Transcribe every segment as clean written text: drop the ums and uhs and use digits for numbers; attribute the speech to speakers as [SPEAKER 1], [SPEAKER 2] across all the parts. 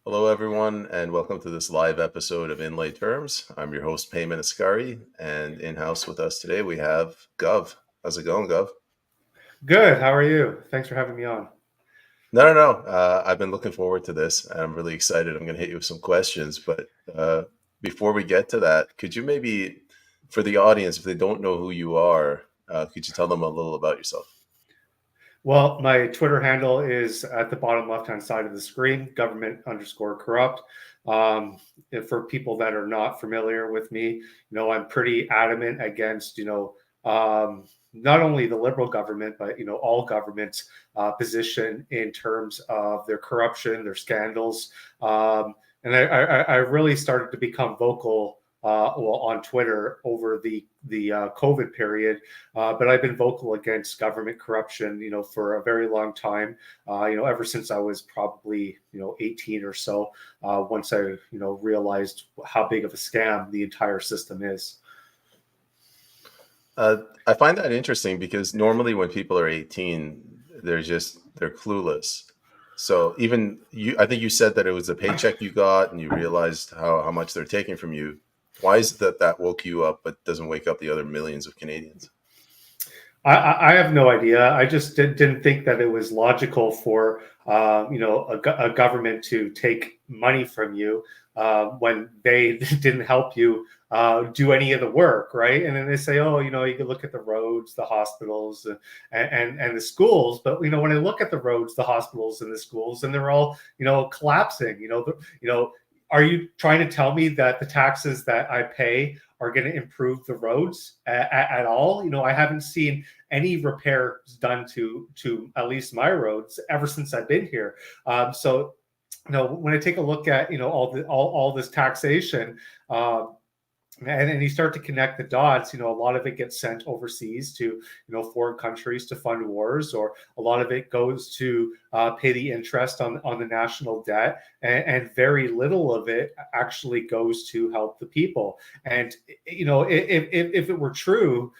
[SPEAKER 1] Hello, everyone, and welcome to this live episode of Inlay Terms. I'm your host, Payman Ascari, and in-house with us today we have Gov. How's it going, Gov?
[SPEAKER 2] Good. How are you? Thanks for having me on.
[SPEAKER 1] No. I've been looking forward to this, and I'm really excited. I'm going to hit you with some questions, but before we get to that, could you maybe, for the audience, if they don't know who you are, could you tell them a little about yourself?
[SPEAKER 2] Well, my Twitter handle is at the bottom left-hand side of the screen, government_corrupt. For people that are not familiar with me, I'm pretty adamant against, not only the liberal government, but, all governments' position in terms of their corruption, their scandals. And I really started to become vocal on Twitter over the COVID period. But I've been vocal against government corruption, for a very long time. Ever since I was probably 18 or so. Once I realized how big of a scam the entire system is.
[SPEAKER 1] I find that interesting because normally when people are 18, they're clueless. So even you, I think you said that it was a paycheck you got and you realized how much they're taking from you. Why is that woke you up, but doesn't wake up the other millions of Canadians?
[SPEAKER 2] I have no idea. I just didn't think that it was logical for a government to take money from you when they didn't help you do any of the work, right? And then they say, oh, you can look at the roads, the hospitals, and the schools. But when I look at the roads, the hospitals, and the schools, and they're all collapsing. Are you trying to tell me that the taxes that I pay are going to improve the roads at all? I haven't seen any repairs done to at least my roads ever since I've been here. So when I take a look at all this taxation, and you start to connect the dots, a lot of it gets sent overseas to foreign countries to fund wars, or a lot of it goes to pay the interest on the national debt, and very little of it actually goes to help the people. And if it were true,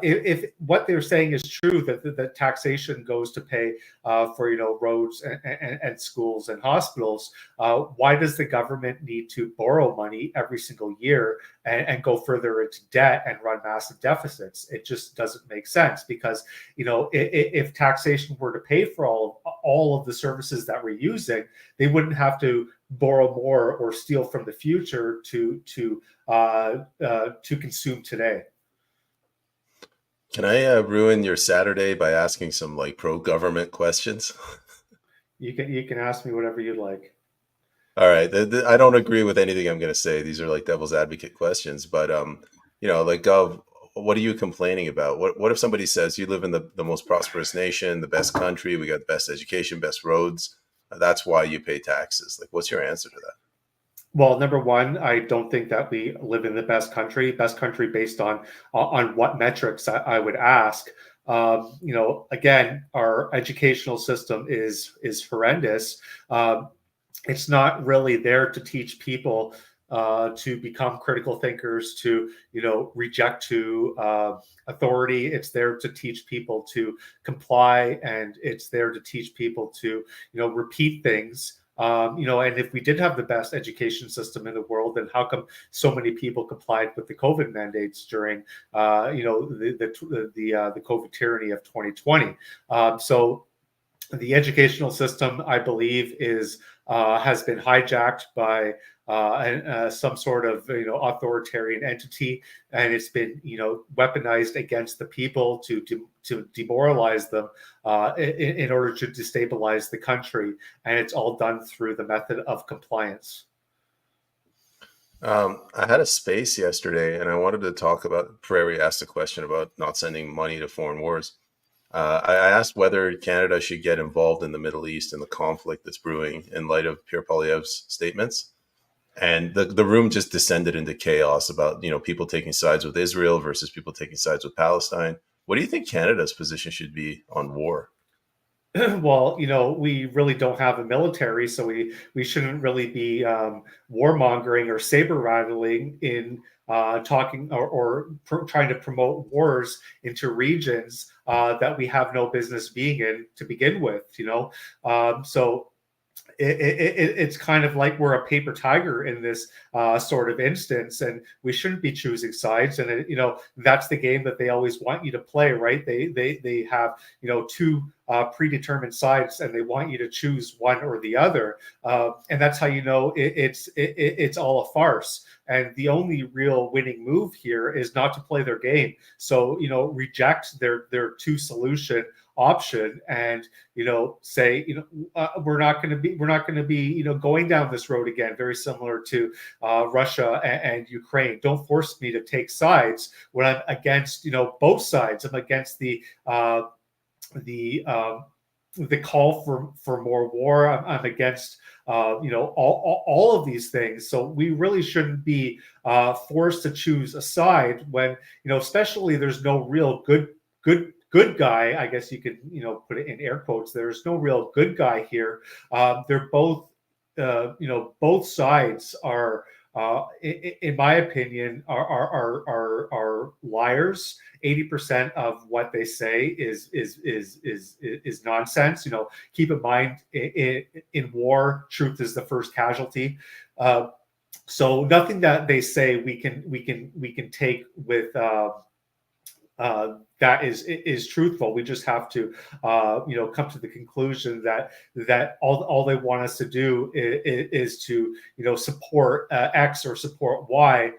[SPEAKER 2] if what they're saying is true, that the taxation goes to pay for roads and schools and hospitals, why does the government need to borrow money every single year and go further into debt and run massive deficits? It just doesn't make sense, because if taxation were to pay for all of the services that we're using, they wouldn't have to borrow more or steal from the future to consume today.
[SPEAKER 1] Can I ruin your Saturday by asking some pro-government questions?
[SPEAKER 2] You can ask me whatever you'd like.
[SPEAKER 1] All right. I don't agree with anything I'm going to say. These are devil's advocate questions, but Gov, what are you complaining about? What if somebody says you live in the most prosperous nation, the best country, we got the best education, best roads, that's why you pay taxes? What's your answer to that?
[SPEAKER 2] Well, number one, I don't think that we live in the best country. Best country based on what metrics I would ask. Again, our educational system is horrendous. It's not really there to teach people to become critical thinkers, to reject to authority. It's there to teach people to comply, and it's there to teach people to repeat things. And if we did have the best education system in the world, then how come so many people complied with the COVID mandates during, the COVID tyranny of 2020? So the educational system, I believe, has been hijacked by some sort of authoritarian entity, and it's been weaponized against the people to demoralize them in order to destabilize the country, and it's all done through the method of compliance.
[SPEAKER 1] I had a space yesterday, and I wanted to talk about. Prairie asked a question about not sending money to foreign wars. I asked whether Canada should get involved in the Middle East and the conflict that's brewing in light of Pierre Poilievre's statements. And the room just descended into chaos about, people taking sides with Israel versus people taking sides with Palestine. What do you think Canada's position should be on war?
[SPEAKER 2] Well, we really don't have a military, so we shouldn't really be warmongering or saber rattling in talking or trying to promote wars into regions that we have no business being in to begin with. So it's kind of like we're a paper tiger in this sort of instance, and we shouldn't be choosing sides. And that's the game that they always want you to play, right? They have two predetermined sides, and they want you to choose one or the other, and that's how it's all a farce. And the only real winning move here is not to play their game. So reject their two solution option, and say we're not going to be going down this road again, very similar to Russia and Ukraine. Don't force me to take sides when I'm against both sides. I'm against the the call for more war. I'm against all of these things. So we really shouldn't be forced to choose a side when especially there's no real good guy. I guess you could put it in air quotes. There's no real good guy here. They're both both sides are in my opinion are liars. 80% of what they say is nonsense. Keep in mind, in war, truth is the first casualty. So nothing that they say we can take with that is truthful. We just have to come to the conclusion that all they want us to do is to support X or support Y,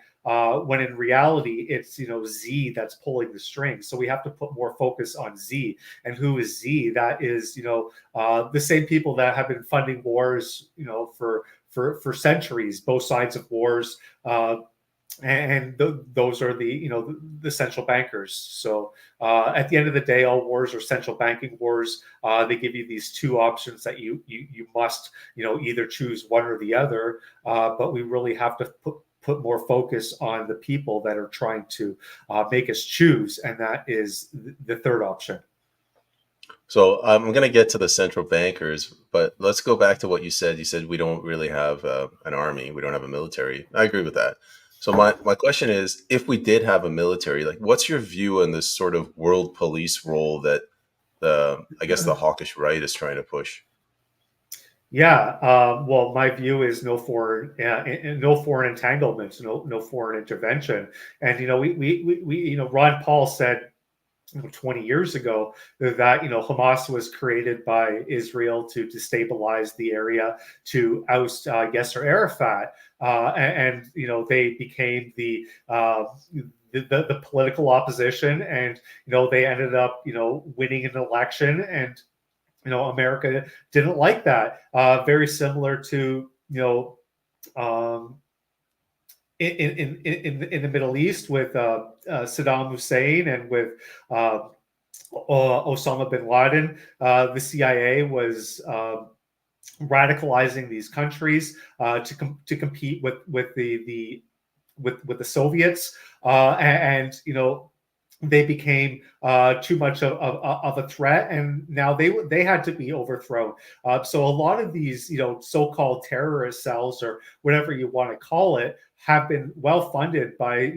[SPEAKER 2] when in reality it's Z that's pulling the strings. So we have to put more focus on Z. And who is Z? That is the same people that have been funding wars for centuries, both sides of wars. And those are the central bankers. So at the end of the day, all wars are central banking wars. They give you these two options that you must either choose one or the other. But we really have to put more focus on the people that are trying to make us choose, and that is the third option.
[SPEAKER 1] So I'm going to get to the central bankers, but let's go back to what you said. You said we don't really have an army. We don't have a military. I agree with that. So my question is, if we did have a military, like, what's your view on this sort of world police role that I guess the hawkish right is trying to push?
[SPEAKER 2] Yeah, well, my view is no foreign entanglements, no foreign intervention. And Ron Paul said 20 years ago that Hamas was created by Israel to destabilize the area, to oust Yasser Arafat, and they became the political opposition, and they ended up winning an election, and America didn't like that. Very similar to um, in the Middle East with Saddam Hussein and with Osama bin Laden. The CIA was radicalizing these countries to compete with the Soviets, and they became too much of a threat, and now they had to be overthrown. So a lot of these so-called terrorist cells, or whatever you want to call it, have been well funded by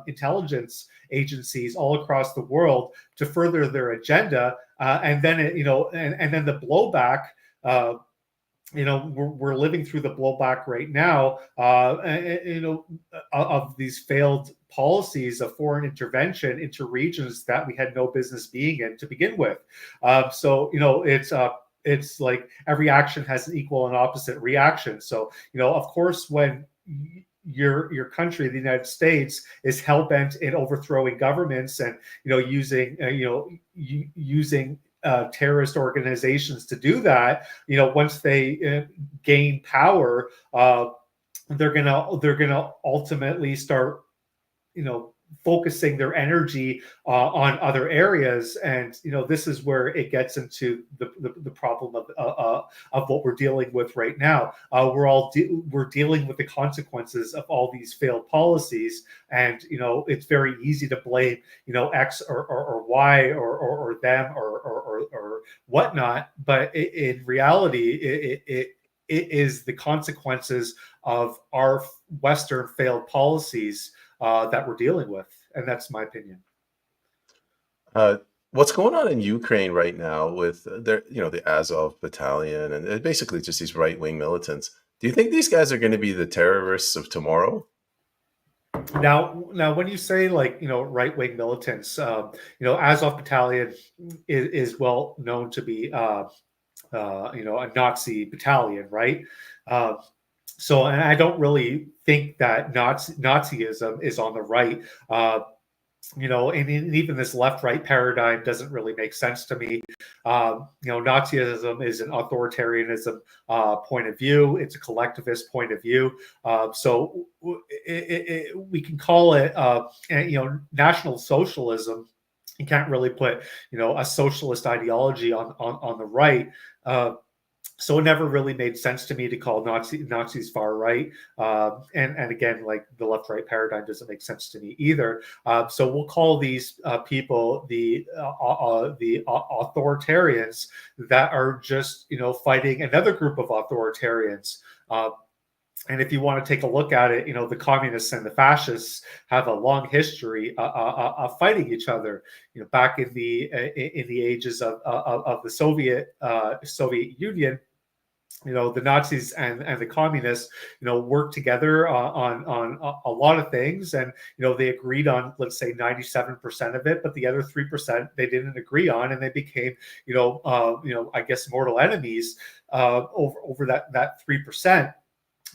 [SPEAKER 2] intelligence agencies all across the world to further their agenda, and then and then the blowback. We're living through the blowback right now, of these failed policies of foreign intervention into regions that we had no business being in to begin with. So it's like every action has an equal and opposite reaction. So of course, when your country, the United States, is hell bent in overthrowing governments and using terrorist organizations to do that. Once they gain power, they're gonna ultimately start focusing their energy on other areas, and this is where it gets into the problem of what we're dealing with right now. We're dealing with the consequences of all these failed policies, and it's very easy to blame X or Y or them or whatnot, but in reality, it is the consequences of our Western failed policies that we're dealing with, and that's my opinion.
[SPEAKER 1] What's going on in Ukraine right now with their, the Azov battalion and basically just these right-wing militants? Do you think these guys are going to be the terrorists of tomorrow?
[SPEAKER 2] Now, when you say like right wing militants, Azov Battalion is well known to be a Nazi battalion, right? Uh, so, and I don't really think that Nazism is on the right. And even this left-right paradigm doesn't really make sense to me. Nazism is an authoritarianism point of view. It's a collectivist point of view. So we can call it, National Socialism. You can't really put, a socialist ideology on the right. So it never really made sense to me to call Nazis far right, and again, like the left right paradigm doesn't make sense to me either. So we'll call these people the authoritarians that are just fighting another group of authoritarians. And if you want to take a look at it, the communists and the fascists have a long history of fighting each other. Back in the ages of the Soviet Union, the Nazis and the communists, worked together on a lot of things, and they agreed on, let's say, 97% of it, but the other 3% they didn't agree on, and they became, I guess, mortal enemies over that 3%.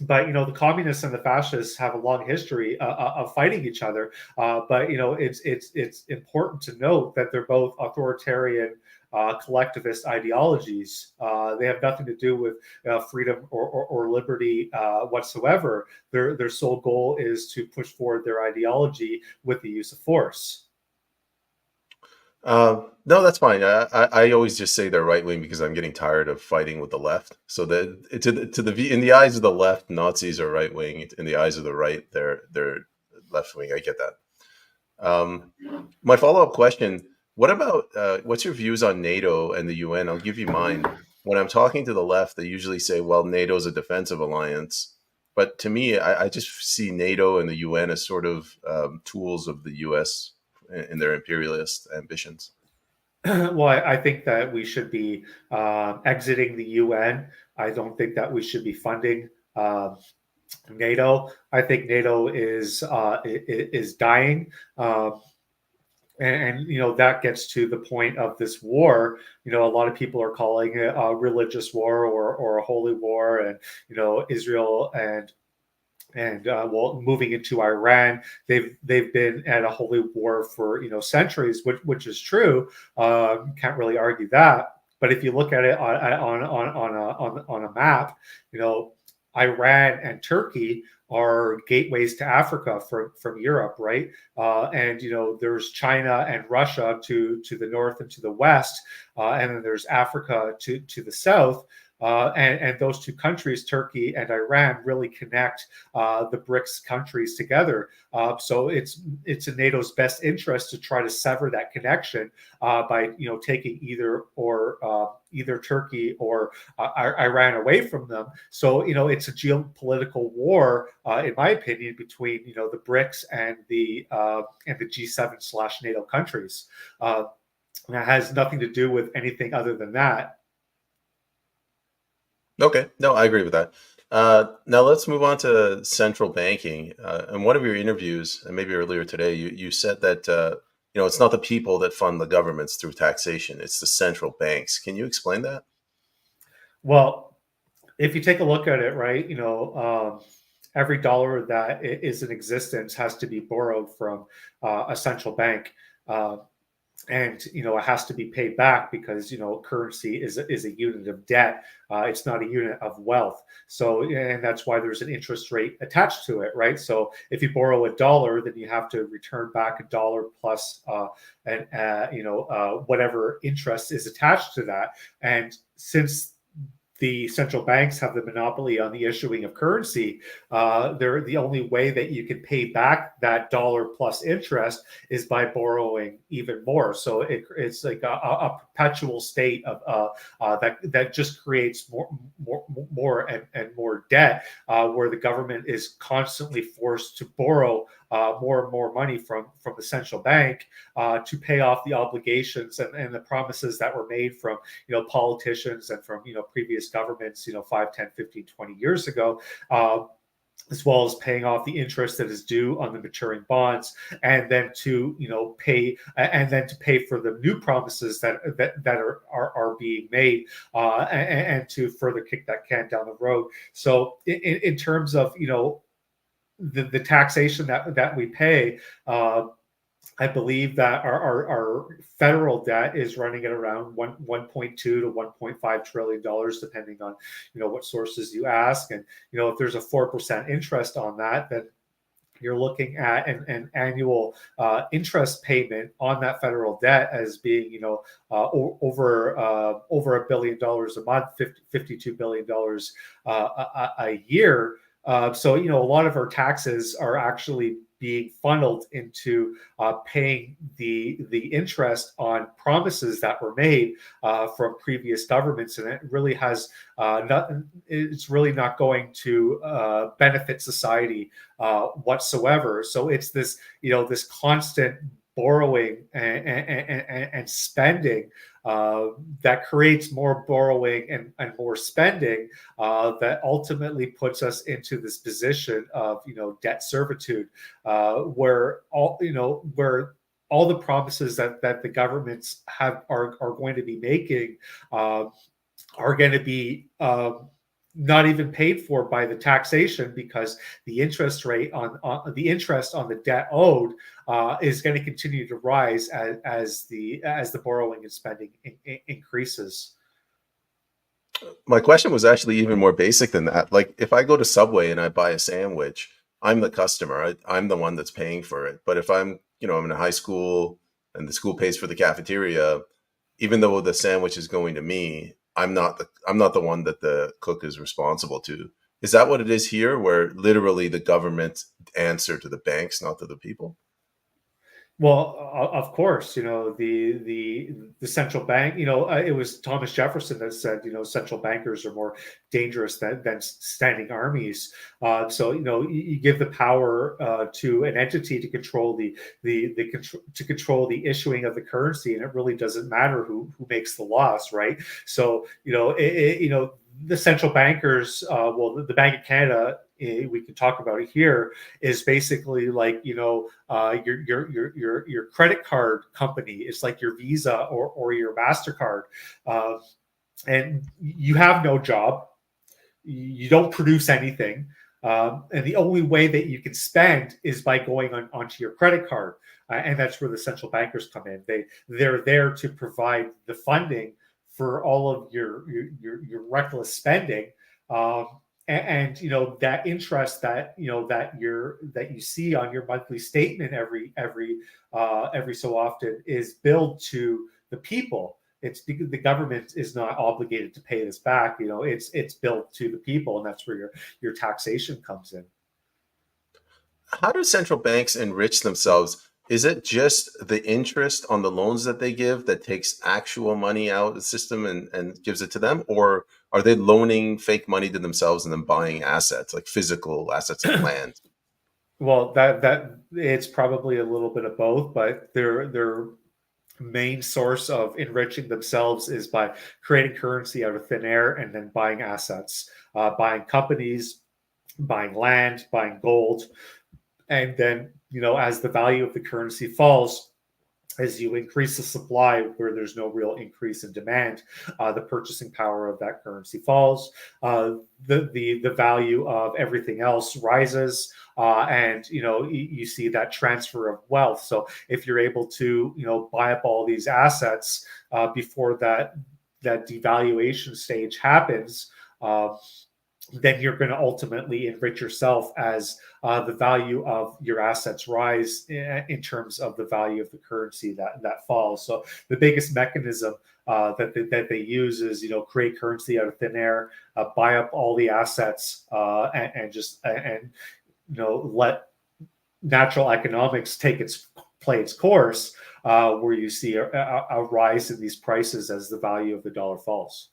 [SPEAKER 2] But the communists and the fascists have a long history of fighting each other. But it's important to note that they're both authoritarian collectivist ideologies. They have nothing to do with freedom or liberty whatsoever. Their sole goal is to push forward their ideology with the use of force.
[SPEAKER 1] No, that's fine. I always just say they're right wing because I'm getting tired of fighting with the left. So that in the eyes of the left, Nazis are right wing. In the eyes of the right, they're left wing. I get that. Um, my follow up question: what about what's your views on NATO and the UN? I'll give you mine. When I'm talking to the left, they usually say, "Well, NATO's a defensive alliance," but to me, I just see NATO and the UN as sort of tools of the U.S. in their imperialist ambitions.
[SPEAKER 2] Well, I think that we should be exiting the UN. I don't think that we should be funding NATO. I think NATO is dying. And that gets to the point of this war. A lot of people are calling it a religious war or a holy war, and Israel and moving into Iran, they've been at a holy war for centuries, which is true. Can't really argue that. But if you look at it on a map, you know Iran and Turkey are gateways to Africa from Europe, right? And there's China and Russia to the north and to the west, and then there's Africa to the south. And those two countries, Turkey and Iran, really connect the BRICS countries together. So it's in NATO's best interest to try to sever that connection by taking either Turkey or Iran away from them. So it's a geopolitical war, in my opinion, between the BRICS and the G7/NATO countries. And it has nothing to do with anything other than that.
[SPEAKER 1] Okay, no, I agree with that. Now let's move on to central banking. In one of your interviews, and maybe earlier today, you said that it's not the people that fund the governments through taxation; it's the central banks. Can you explain that?
[SPEAKER 2] Well, if you take a look at it, right, every dollar that is in existence has to be borrowed from a central bank. Uh, and it has to be paid back because currency is a unit of debt. It's not a unit of wealth. So, and that's why there's an interest rate attached to it, right? So if you borrow a dollar, then you have to return back a dollar plus and whatever interest is attached to that. And since the central banks have the monopoly on the issuing of currency, they're the only way that you can pay back that dollar plus interest is by borrowing even more. So it's like a perpetual state of that just creates more and more debt, where the government is constantly forced to borrow more and more money from the central bank to pay off the obligations and the promises that were made from politicians and from previous governments 5, 10, 15, 20 years ago. As well as paying off the interest that is due on the maturing bonds, and then to pay for the new promises that are being made, and to further kick that can down the road. So in terms of the taxation that we pay, I believe that our federal debt is running at around 1.2 to 1.5 trillion dollars, depending on what sources you ask. And if there's a 4% interest on that, then you're looking at an annual interest payment on that federal debt as being over $1 billion a month, $52 billion a year. So a lot of our taxes are actually being funneled into paying the interest on promises that were made from previous governments, and it really has it's really not going to benefit society whatsoever. So it's this this constant borrowing and spending that creates more borrowing and more spending that ultimately puts us into this position of debt servitude, where all the promises that the governments are going to be making are going to be not even paid for by the taxation, because the interest rate on the interest on the debt owed is going to continue to rise as the borrowing and spending increases.
[SPEAKER 1] My question was actually even more basic than that. Like, if I go to Subway and I buy a sandwich, I'm the customer. I'm the one that's paying for it. But if I'm in a high school and the school pays for the cafeteria, even though the sandwich is going to me, I'm not the one that the cook is responsible to. Is that what it is here, where literally the government answer to the banks, not to the people?
[SPEAKER 2] Well, of course, the central bank. It was Thomas Jefferson that said, central bankers are more dangerous than standing armies. So you give the power to an entity to control to control the issuing of the currency, and it really doesn't matter who makes the laws, right? So the central bankers, well, the Bank of Canada, we can talk about it here, is basically like your credit card company. It's like your Visa or your MasterCard, and you have no job, you don't produce anything, and the only way that you can spend is by going onto your credit card, and that's where the central bankers come in. They're there to provide the funding for all of your reckless spending. And that interest that that you see on your monthly statement every so often is billed to the people. It's because the government is not obligated to pay this back. It's billed to the people, and that's where your taxation comes in.
[SPEAKER 1] How do central banks enrich themselves? Is it just the interest on the loans that they give that takes actual money out of the system and gives it to them? Or are they loaning fake money to themselves and then buying assets, like physical assets like land?
[SPEAKER 2] Well, that it's probably a little bit of both, but their main source of enriching themselves is by creating currency out of thin air and then buying assets, buying companies, buying land, buying gold, and then as the value of the currency falls, as you increase the supply where there's no real increase in demand, the purchasing power of that currency falls. The value of everything else rises, and you see that transfer of wealth. So if you're able to buy up all these assets before that devaluation stage happens, then you're going to ultimately enrich yourself as the value of your assets rise in terms of the value of the currency that falls. So the biggest mechanism that they use is create currency out of thin air, buy up all the assets, and let natural economics play its course, where you see a rise in these prices as the value of the dollar falls.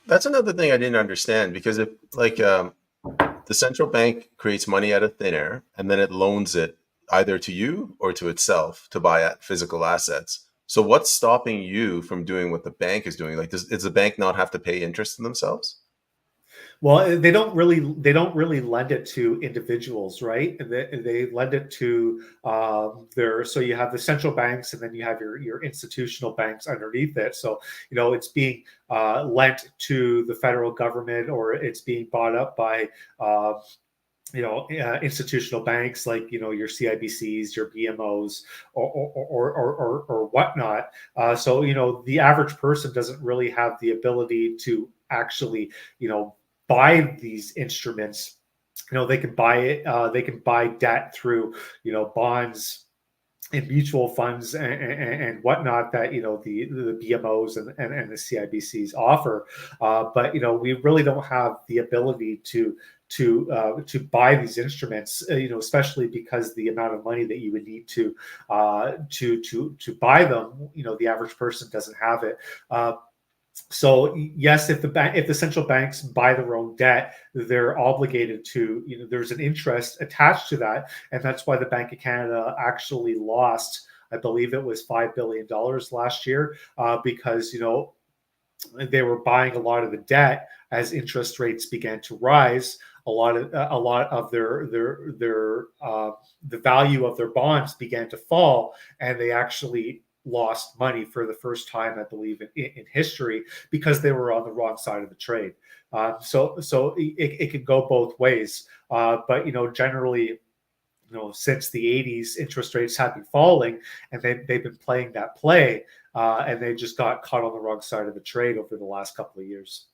[SPEAKER 1] That's another thing I didn't understand, because if, like, the central bank creates money out of thin air and then it loans it either to you or to itself to buy physical assets. So what's stopping you from doing what the bank is doing? Like, does the bank not have to pay interest to themselves?
[SPEAKER 2] Well, they don't really lend it to individuals, right? They lend it to their. So you have the central banks, and then you have your institutional banks underneath it. So it's being lent to the federal government, or it's being bought up by uh, institutional banks like your CIBCs, your BMOs, or whatnot. So the average person doesn't really have the ability to actually buy these instruments. They can buy it. They can buy debt through bonds and mutual funds and whatnot that the BMOs and the CIBCs offer, but we really don't have the ability to buy these instruments, especially because the amount of money that you would need to buy them, the average person doesn't have it. So yes, if the central banks buy their own debt, they're obligated to, there's an interest attached to that, and that's why the Bank of Canada actually lost, I believe it was $5 billion last year, because they were buying a lot of the debt as interest rates began to rise. A lot of the value of their bonds began to fall, and they actually lost money for the first time, I believe, in history, because they were on the wrong side of the trade. So it can go both ways. But generally, since the 80s, interest rates have been falling, and they've been playing that play, and they just got caught on the wrong side of the trade over the last couple of years.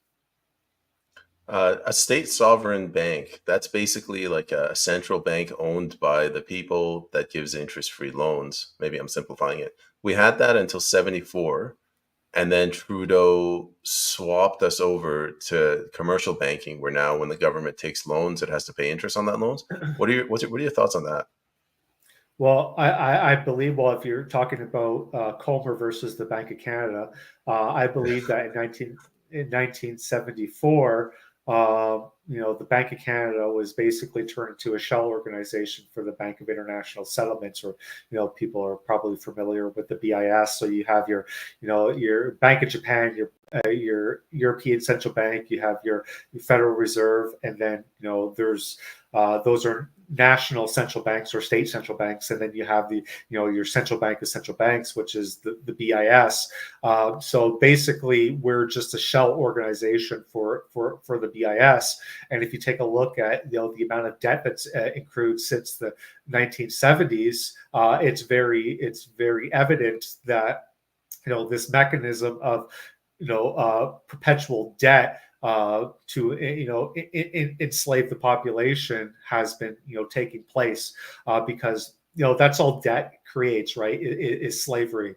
[SPEAKER 1] A state sovereign bank, that's basically like a central bank owned by the people that gives interest-free loans. Maybe I'm simplifying it. We had that until 74, and then Trudeau swapped us over to commercial banking, where now when the government takes loans, it has to pay interest on that loans. What are your thoughts on that?
[SPEAKER 2] Well, I believe, well, if you're talking about Comer versus the Bank of Canada, I believe that in 1974, the Bank of Canada was basically turned into a shell organization for the Bank of International Settlements, or people are probably familiar with the BIS. So you have your Bank of Japan, your European Central Bank, you have your Federal Reserve, and then there's those are national central banks or state central banks, and then you have your central bank of central banks, which is the BIS. So basically, we're just a shell organization for the BIS. And if you take a look at the amount of debt that's accrued since the 1970s, it's very evident that this mechanism of perpetual debt to enslave the population has been taking place, because that's all debt creates, right? Is slavery,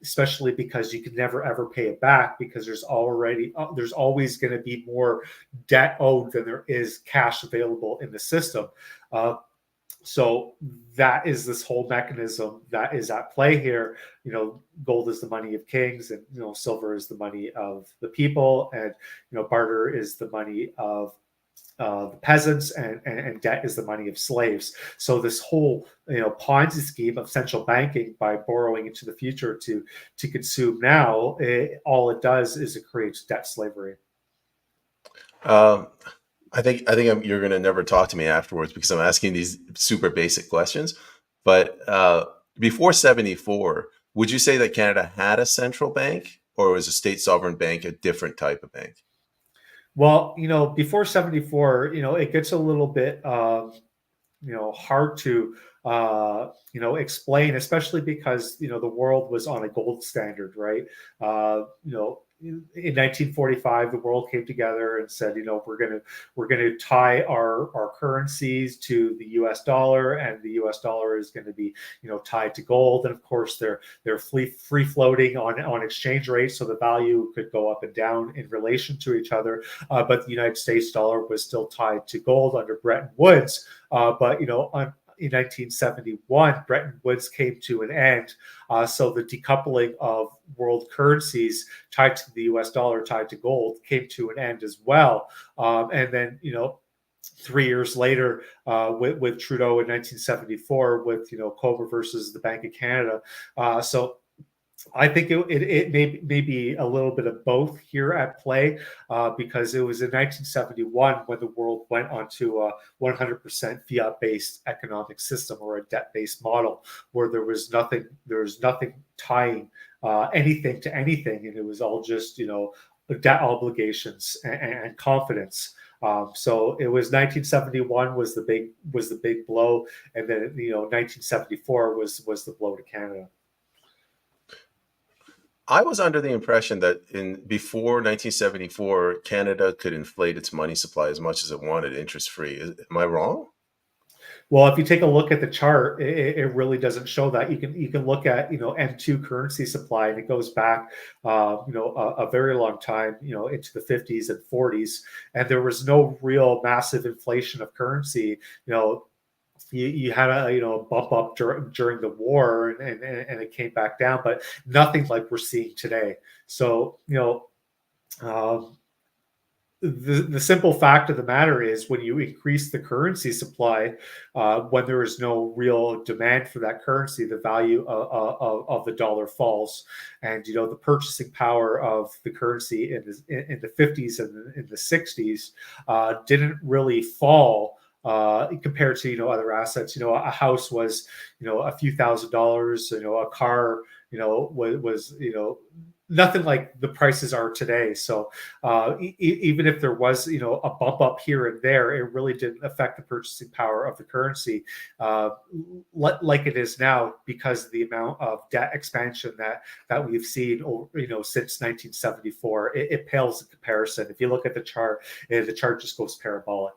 [SPEAKER 2] especially because you can never ever pay it back, because there's always going to be more debt owed than there is cash available in the system. Uh, so that is this whole mechanism that is at play here. Gold is the money of kings, and silver is the money of the people, and barter is the money of the peasants, and debt is the money of slaves. So this whole Ponzi scheme of central banking, by borrowing into the future to consume now, all it does is it creates debt slavery.
[SPEAKER 1] Um, you're going to never talk to me afterwards because I'm asking these super basic questions. But before 74, would you say that Canada had a central bank, or was a state sovereign bank a different type of bank?
[SPEAKER 2] Well, before 74, it gets a little bit hard to explain, especially because the world was on a gold standard, right? In 1945, the world came together and said, we're gonna tie our currencies to the U.S. dollar, and the U.S. dollar is going to be tied to gold. And of course, they're free floating on exchange rates, so the value could go up and down in relation to each other. But the United States dollar was still tied to gold under Bretton Woods. But in 1971, Bretton Woods came to an end. So the decoupling of world currencies tied to the U.S. dollar, tied to gold, came to an end as well. And then 3 years later, with Trudeau in 1974, with Cobra versus the Bank of Canada. So I think it may be a little bit of both here at play, because it was in 1971 when the world went onto a 100% fiat-based economic system, or a debt-based model, where there was nothing tying anything to anything, and it was all just debt obligations and confidence. So it was 1971 was the big blow, and then 1974 was the blow to Canada.
[SPEAKER 1] I was under the impression that before 1974, Canada could inflate its money supply as much as it wanted, interest free. Am I wrong?
[SPEAKER 2] Well, if you take a look at the chart, it really doesn't show that. You can look at M2 currency supply, and it goes back a very long time, into the 50s and 40s, and there was no real massive inflation of currency. You had a bump up during the war, and it came back down, but nothing like we're seeing today. So um, the simple fact of the matter is, when you increase the currency supply, when there is no real demand for that currency, the value of the dollar falls. And the purchasing power of the currency in the 50s and in the 60s didn't really fall, compared to other assets. A house was a few $1,000s. A car was nothing like the prices are today. So even if there was a bump up here and there, it really didn't affect the purchasing power of the currency, like it is now, because of the amount of debt expansion that we've seen since 1974. It pales in comparison. If you look at the chart just goes parabolic.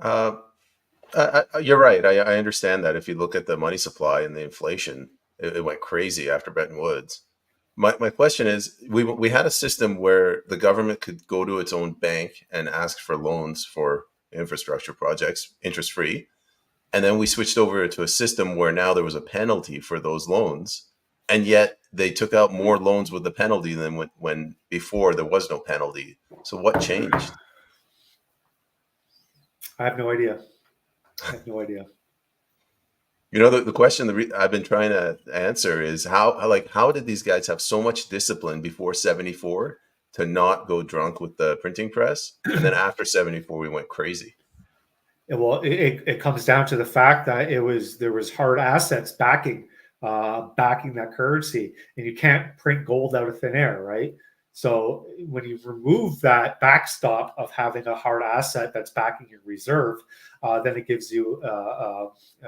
[SPEAKER 1] You're right. I understand that. If you look at the money supply and the inflation, it went crazy after Bretton Woods. My question is, we had a system where the government could go to its own bank and ask for loans for infrastructure projects, interest free. And then we switched over to a system where now there was a penalty for those loans. And yet they took out more loans with the penalty than when before there was no penalty. So what changed?
[SPEAKER 2] I have no idea. I have no idea.
[SPEAKER 1] The question I've been trying to answer is how did these guys have so much discipline before 74 to not go drunk with the printing press, and then after 74 we went crazy?
[SPEAKER 2] Well, it comes down to the fact that there was hard assets backing that currency, and you can't print gold out of thin air, right? So when you remove that backstop of having a hard asset that's backing your reserve, then it gives you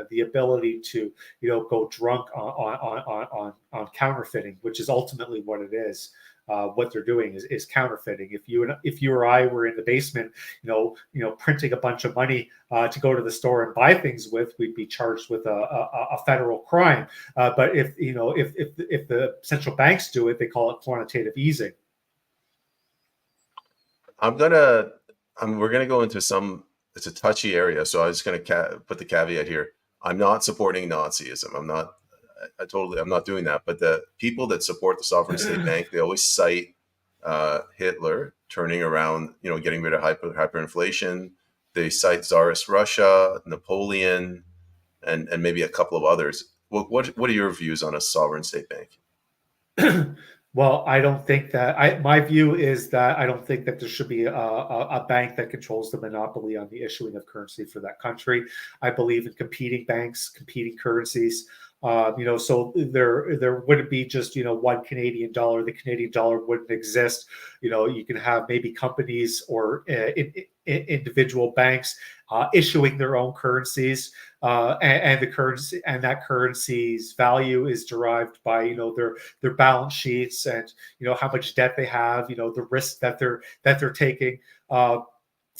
[SPEAKER 2] the ability to go drunk on counterfeiting, which is ultimately what it is. What they're doing is counterfeiting. If you or I were in the basement, printing a bunch of money to go to the store and buy things with, we'd be charged with a federal crime. But if the central banks do it, they call it quantitative easing.
[SPEAKER 1] We're gonna go into it's a touchy area, so I'm just gonna put the caveat here. I'm not supporting Nazism. I'm not doing that. But the people that support the sovereign state bank, they always cite Hitler turning around, getting rid of hyperinflation. They cite Tsarist Russia, Napoleon, and maybe a couple of others. What are your views on a sovereign state bank?
[SPEAKER 2] Well, I don't think that my view is that I don't think that there should be a bank that controls the monopoly on the issuing of currency for that country. I believe in competing banks, competing currencies. So there wouldn't be just one Canadian dollar. The Canadian dollar wouldn't exist. You can have maybe companies or individual banks issuing their own currencies, and the currency, and that currency's value is derived by their balance sheets, and how much debt they have, the risk that they're taking, and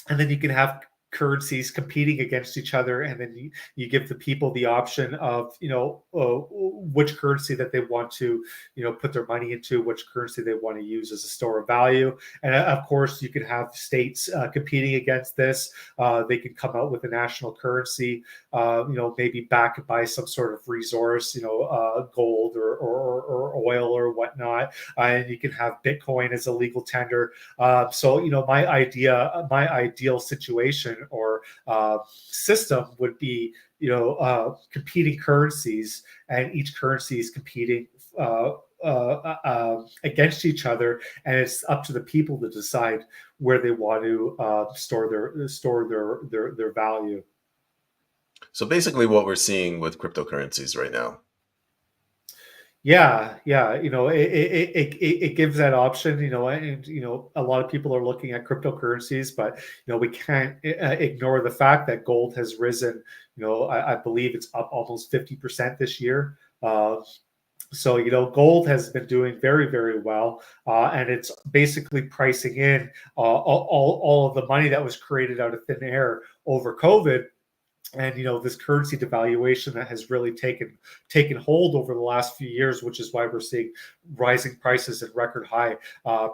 [SPEAKER 2] then you can have currencies competing against each other, and then you give the people the option of which currency that they want to put their money into, which currency they want to use as a store of value. And of course you can have states competing against this. They can come out with a national currency, maybe backed by some sort of resource, gold or oil or whatnot, and you can have Bitcoin as a legal tender. So my ideal situation or system would be competing currencies, and each currency is competing against each other, and it's up to the people to decide where they want to store their value.
[SPEAKER 1] So basically, what we're seeing with cryptocurrencies right now.
[SPEAKER 2] Yeah, it gives that option, and a lot of people are looking at cryptocurrencies, but we can't ignore the fact that gold has risen. I believe it's up almost 50% this year. So gold has been doing very, very well, and it's basically pricing in all of the money that was created out of thin air over COVID. And this currency devaluation that has really taken hold over the last few years, which is why we're seeing rising prices and record high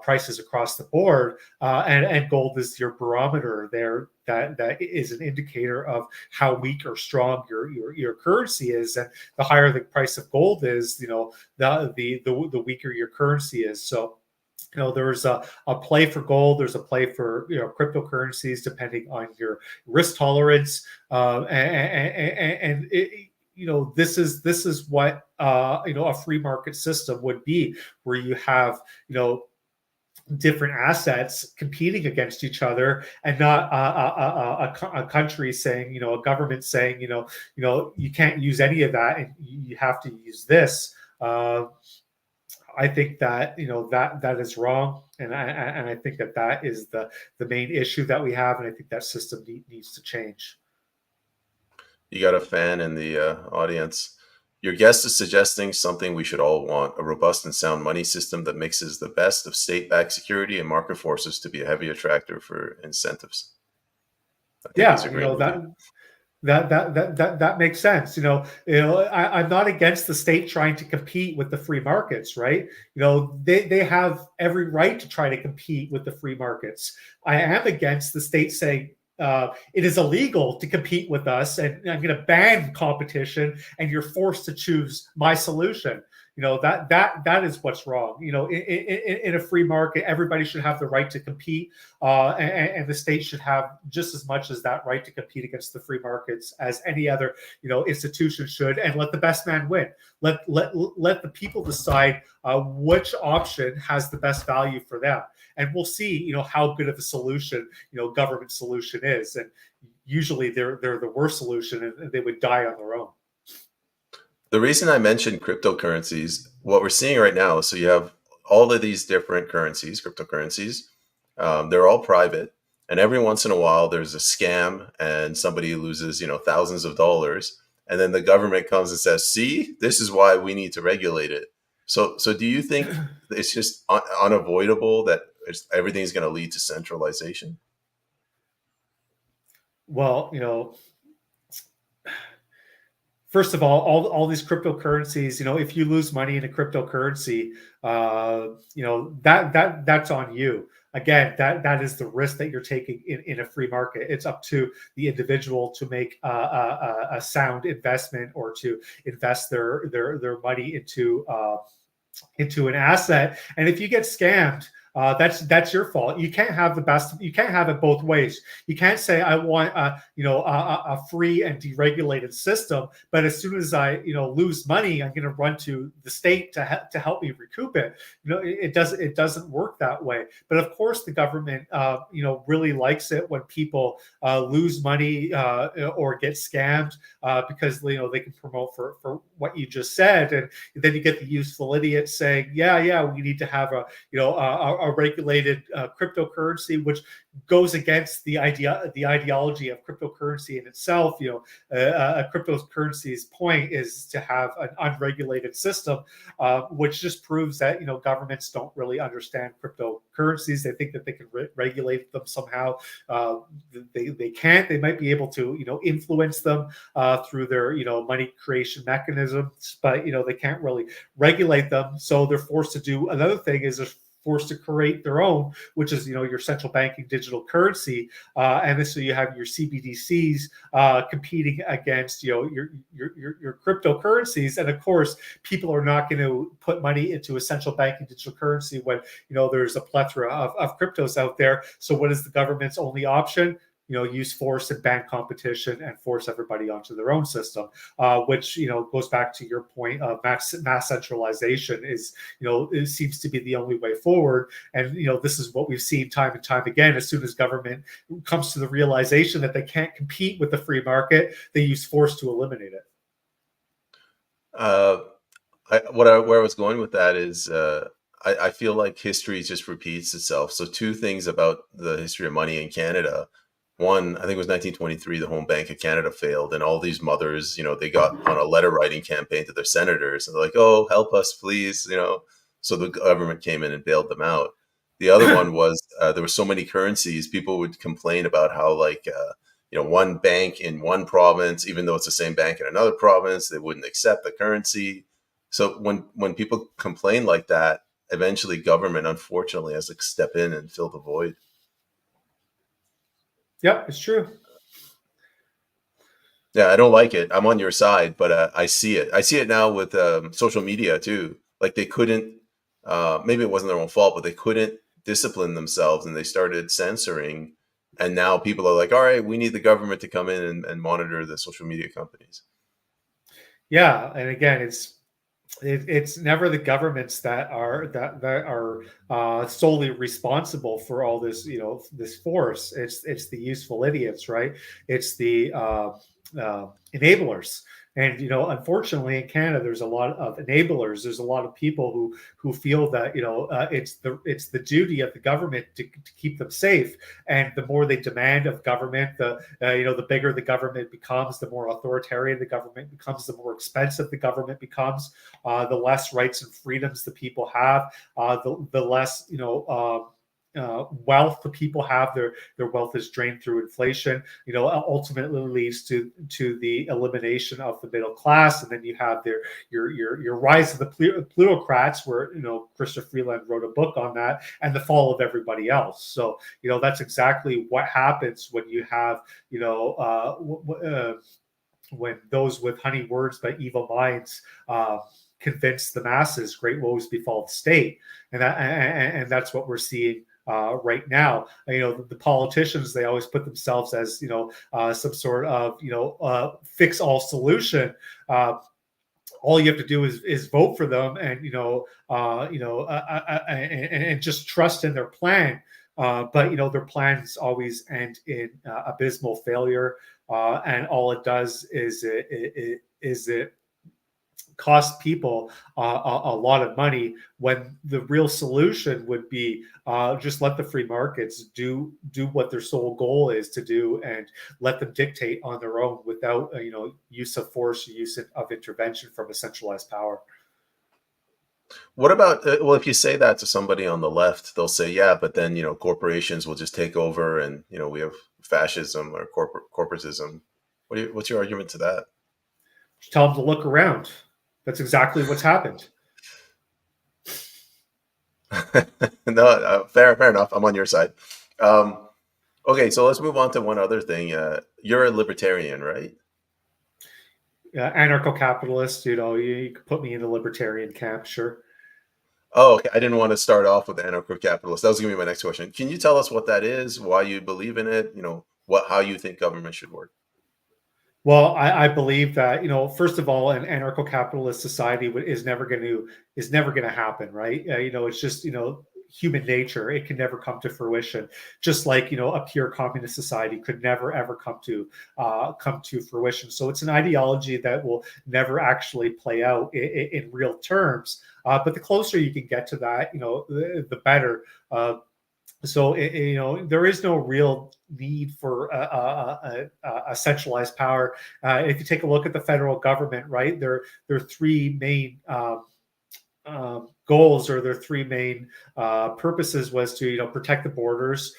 [SPEAKER 2] prices across the board. And gold is your barometer there. That is an indicator of how weak or strong your currency is, and the higher the price of gold is, the weaker your currency is. So there's a play for gold. There's a play for cryptocurrencies depending on your risk tolerance, and this is what a free market system would be, where you have different assets competing against each other, and not a country saying, a government saying, you can't use any of that and you have to use this. I think that that is wrong, and I think that is the main issue that we have, and I think that system needs to change.
[SPEAKER 1] You got a fan in the audience. Your guest is suggesting something we should all want: a robust and sound money system that mixes the best of state-backed security and market forces to be a heavy attractor for incentives. I think he's
[SPEAKER 2] Yeah,
[SPEAKER 1] agreeing with you.
[SPEAKER 2] that makes sense. I'm not against the state trying to compete with the free markets, right? They have every right to try to compete with the free markets. I am against the state saying it is illegal to compete with us, and I'm going to ban competition, and you're forced to choose my solution. That is what's wrong. In a free market, everybody should have the right to compete, and the state should have just as much as that right to compete against the free markets as any other institution should, and let the best man win. Let the people decide which option has the best value for them, and we'll see how good of a solution government solution is. And usually they're the worst solution, and they would die on their own.
[SPEAKER 1] The reason I mentioned cryptocurrencies, what we're seeing right now, so you have all of these different currencies, cryptocurrencies. They're all private, and every once in a while there's a scam and somebody loses, thousands of dollars, and then the government comes and says, "See, this is why we need to regulate it." So do you think it's just unavoidable that everything's going to lead to centralization?
[SPEAKER 2] Well, first of all these cryptocurrencies, if you lose money in a cryptocurrency, that's on you. Again, that is the risk that you're taking in a free market. It's up to the individual to make a sound investment, or to invest their money into an asset. And if you get scammed, that's your fault. You can't have the best. You can't have it both ways. You can't say I want a free and deregulated system, but as soon as I lose money, I'm going to run to the state to help me recoup it. It doesn't work that way. But of course, the government really likes it when people lose money or get scammed, because they can promote for what you just said, and then you get the useful idiots saying, yeah, we need to have a a regulated cryptocurrency, which goes against the ideology of cryptocurrency in itself. A cryptocurrency's point is to have an unregulated system, which just proves that governments don't really understand cryptocurrencies. They think that they can regulate them somehow. They can't. They might be able to influence them through their money creation mechanisms, but they can't really regulate them. So they're forced to do another thing is they're forced to create their own, which is your central banking digital currency, and so you have your CBDCs competing against your cryptocurrencies. And of course, people are not going to put money into a central banking digital currency when there's a plethora of cryptos out there. So what is the government's only option? Use force and ban competition and force everybody onto their own system, which goes back to your point of mass centralization. It seems to be the only way forward. And this is what we've seen time and time again. As soon as government comes to the realization that they can't compete with the free market, they use force to eliminate it.
[SPEAKER 1] Where I was going with that is I feel like history just repeats itself. So two things about the history of money in Canada. One, I think it was 1923, the Home Bank of Canada failed, and all these mothers, they got on a letter writing campaign to their senators, and they're like, "Oh, help us, please," So the government came in and bailed them out. The other one was there were so many currencies, people would complain about how one bank in one province, even though it's the same bank in another province, they wouldn't accept the currency. So when people complain like that, eventually government, unfortunately, has to step in and fill the void.
[SPEAKER 2] Yep, it's true.
[SPEAKER 1] Yeah, I don't like it. I'm on your side, but I see it. I see it now with social media too. Like they couldn't, maybe it wasn't their own fault, but they couldn't discipline themselves and they started censoring. And now people are like, all right, we need the government to come in and monitor the social media companies.
[SPEAKER 2] Yeah, and again, it's never the governments that are solely responsible for all this this force. It's the useful idiots, right? It's the enablers. And unfortunately, in Canada, there's a lot of enablers. There's a lot of people who feel that it's the duty of the government to keep them safe. And the more they demand of government, the bigger the government becomes, the more authoritarian the government becomes, the more expensive the government becomes, the less rights and freedoms the people have, the less wealth the people have. Their wealth is drained through inflation. Ultimately leads to the elimination of the middle class, and then you have your rise of the plutocrats, where Christopher Freeland wrote a book on that, and the fall of everybody else. So that's exactly what happens when you have when those with honey words but evil minds convince the masses great woes befall the state, and that's what we're seeing right now. The politicians, they always put themselves as some sort of fix all solution. All you have to do is vote for them, and and just trust in their plan. But their plans always end in abysmal failure, and all it does is it cost people a lot of money, when the real solution would be just let the free markets do what their sole goal is to do, and let them dictate on their own without use of force, use of intervention from a centralized power.
[SPEAKER 1] What about, well, if you say that to somebody on the left, they'll say, yeah, but then, corporations will just take over and, we have fascism or corporatism. What's your argument to that?
[SPEAKER 2] Just tell them to look around. That's exactly what's happened.
[SPEAKER 1] No, fair enough. I'm on your side. Okay, so let's move on to one other thing. You're a libertarian, right?
[SPEAKER 2] Anarcho-capitalist. You could put me in the libertarian camp, sure.
[SPEAKER 1] Oh, okay. I didn't want to start off with anarcho-capitalist. That was going to be my next question. Can you tell us what that is, why you believe in it, how you think government should work?
[SPEAKER 2] Well, I believe that first of all, an anarcho-capitalist society is never going to happen, right? It's just human nature. It can never come to fruition, just like a pure communist society could never ever come to fruition. So it's an ideology that will never actually play out in real terms. But the closer you can get to that, the better. There is no real need for a centralized power. If you take a look at the federal government, right, there are three main goals, or their three main purposes, was to protect the borders,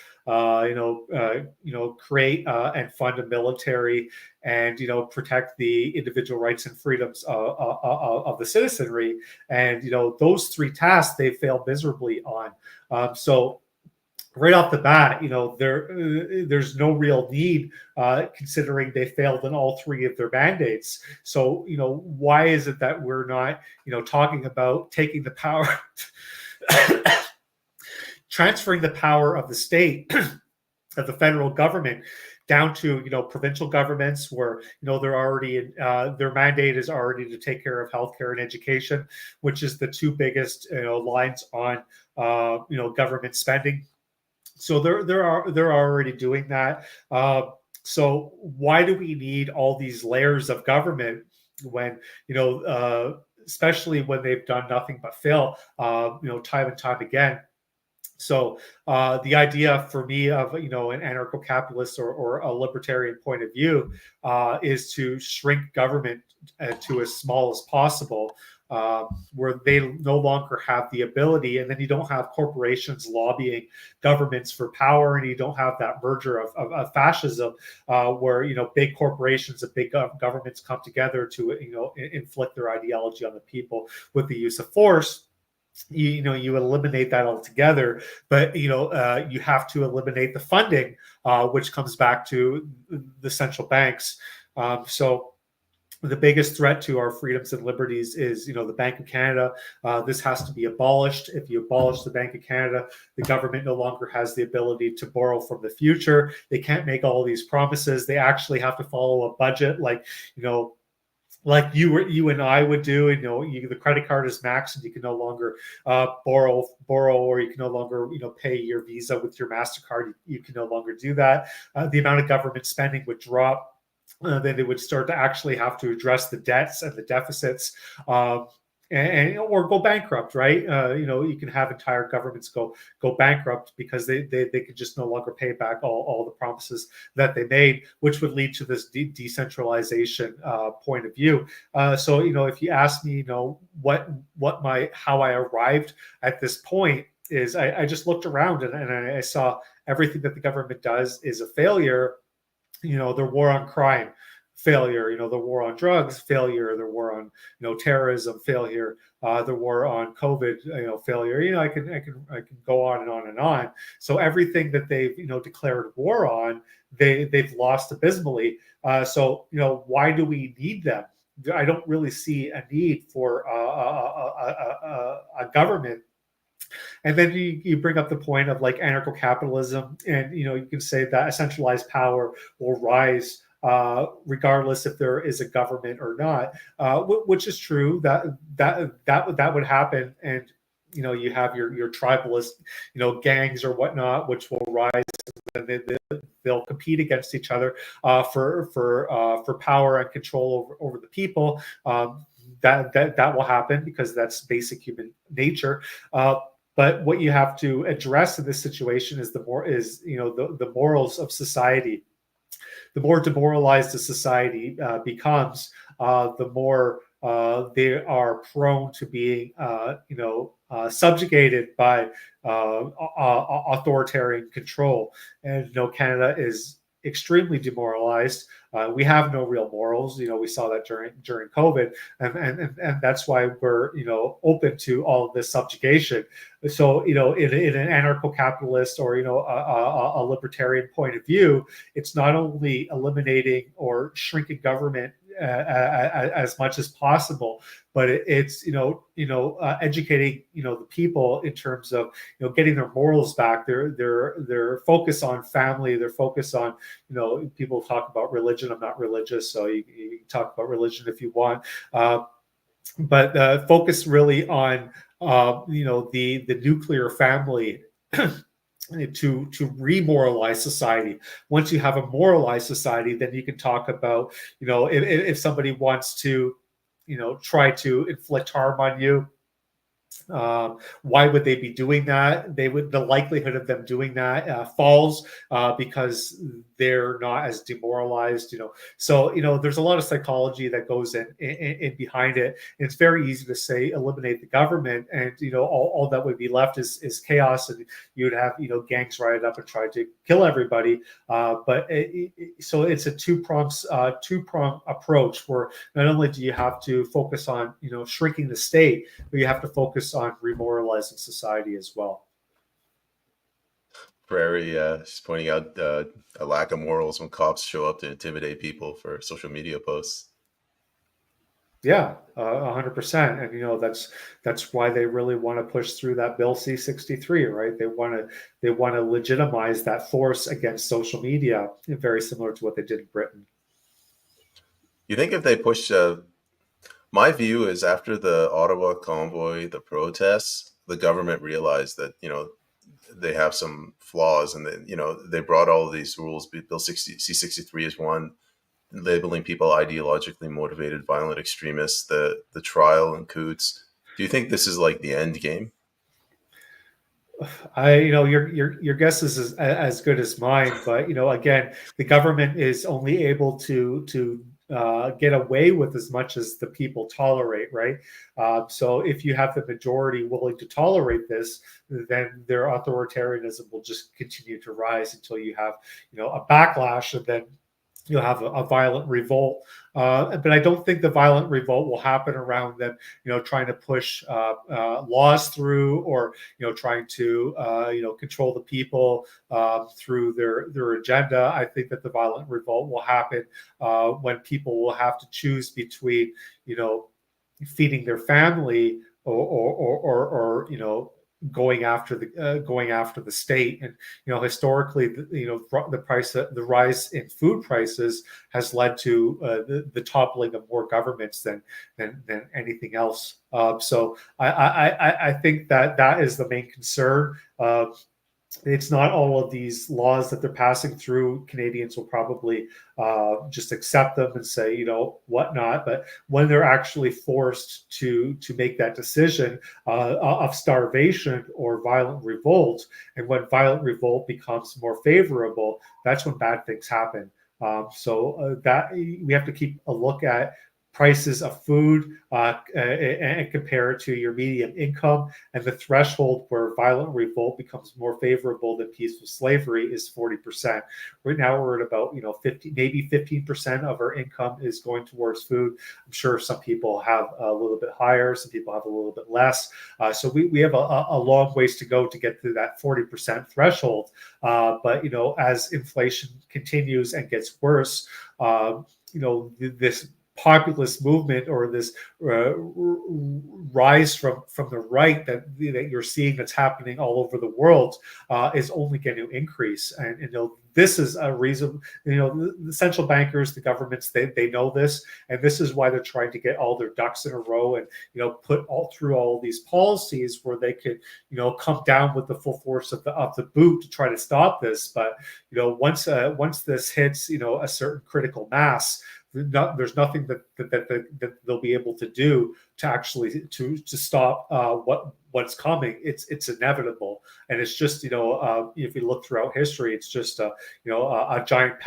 [SPEAKER 2] create and fund a military, and protect the individual rights and freedoms of the citizenry. And those three tasks they failed miserably on. So right off the bat, there's no real need, considering they failed in all three of their mandates. So, why is it that we're not, talking about taking the power, transferring the power of the state, of the federal government, down to provincial governments, where they're already their mandate is already to take care of healthcare and education, which is the two biggest lines on government spending. So they're already doing that. So why do we need all these layers of government when especially when they've done nothing but fail, time and time again? So the idea for me of an anarcho-capitalist or a libertarian point of view is to shrink government to as small as possible, where they no longer have the ability, and then you don't have corporations lobbying governments for power, and you don't have that merger of fascism, where big corporations and big governments come together to inflict their ideology on the people with the use of force. You eliminate that altogether, but you have to eliminate the funding, which comes back to the central banks. So the biggest threat to our freedoms and liberties is the Bank of Canada. This has to be abolished. If you abolish the Bank of Canada, the government no longer has the ability to borrow from the future. They can't make all these promises. They actually have to follow a budget, like you and I would do. The credit card is maxed, and you can no longer borrow, or you can no longer pay your Visa with your MasterCard. You can no longer do that. The amount of government spending would drop. Then they would start to actually have to address the debts and the deficits, or go bankrupt, right? You can have entire governments go bankrupt because they could just no longer pay back all the promises that they made, which would lead to this decentralization point of view. So if you ask me, how I arrived at this point, is I just looked around, and I saw everything that the government does is a failure. The war on crime, failure. The war on drugs, failure. The war on terrorism, failure. The war on COVID, failure. I can go on and on and on. So everything that they've declared war on, they've lost abysmally. So why do we need them? I don't really see a need for a government. And then you bring up the point of like anarcho-capitalism, and you can say that a centralized power will rise regardless if there is a government or not, which is true. That would happen, and you have your tribalist gangs or whatnot, which will rise, and they'll compete against each other for power and control over the people. That will happen because that's basic human nature. But what you have to address in this situation is the morals of society. The more demoralized a society becomes, the more they are prone to being, subjugated by authoritarian control. And Canada is extremely demoralized. We have no real morals. We saw that during COVID, and that's why we're open to all of this subjugation. So in an anarcho-capitalist or a libertarian point of view, it's not only eliminating or shrinking government as much as possible, but it's educating the people in terms of getting their morals back, their focus on family, their focus on people talk about religion. I'm not religious, so you can talk about religion if you want, but focus really on the nuclear family to remoralize society. Once you have a moralized society, then you can talk about, if somebody wants to, try to inflict harm on you, why would they be doing that? The likelihood of them doing that falls because they're not as demoralized. So there's a lot of psychology that goes in behind it. And it's very easy to say eliminate the government, and all that would be left is chaos, and you'd have gangs riot up and try to kill everybody. So it's a two prong approach, where not only do you have to focus on shrinking the state, but you have to focus on remoralizing society as well.
[SPEAKER 1] Prairie just pointing out a lack of morals when cops show up to intimidate people for social media posts.
[SPEAKER 2] Yeah, 100%. And that's why they really want to push through that Bill C-63, right? They want to legitimize that force against social media, very similar to what they did in Britain.
[SPEAKER 1] You think if they push, my view is after the Ottawa convoy, the protests, the government realized that they have some flaws, and then they brought all of these rules. Bill 60 C-63 is one, labeling people ideologically motivated violent extremists, the trial and Coots. Do you think this is like the end game?
[SPEAKER 2] Your guess is as good as mine, but again, the government is only able to get away with as much as the people tolerate, right? So if you have the majority willing to tolerate this, then their authoritarianism will just continue to rise until you have a backlash, and then you'll have a violent revolt. But I don't think the violent revolt will happen around them, trying to push laws through, or trying to control the people through their agenda. I think that the violent revolt will happen when people will have to choose between feeding their family, or going after the state. And historically, the rise in food prices has led to the toppling of more governments than anything else. So I think that is the main concern. It's not all of these laws that they're passing through. Canadians will probably just accept them and say, whatnot. But when they're actually forced to make that decision of starvation or violent revolt, and when violent revolt becomes more favorable, that's when bad things happen. So that we have to keep a look at prices of food and compare it to your median income. And the threshold where violent revolt becomes more favorable than peaceful slavery is 40%. Right now, we're at about 50, maybe 15% of our income is going towards food. I'm sure some people have a little bit higher, some people have a little bit less. So we have a long ways to go to get to that 40% threshold. But as inflation continues and gets worse, this populist movement, or this rise from the right that you're seeing that's happening all over the world is only going to increase. And this is a reason, the central bankers, the governments, they know this, and this is why they're trying to get all their ducks in a row, and put all these policies where they could come down with the full force of the boot to try to stop this. But once this hits a certain critical mass, there's nothing that they'll be able to do to actually to stop what's coming. It's inevitable, and it's just if you look throughout history, it's just a giant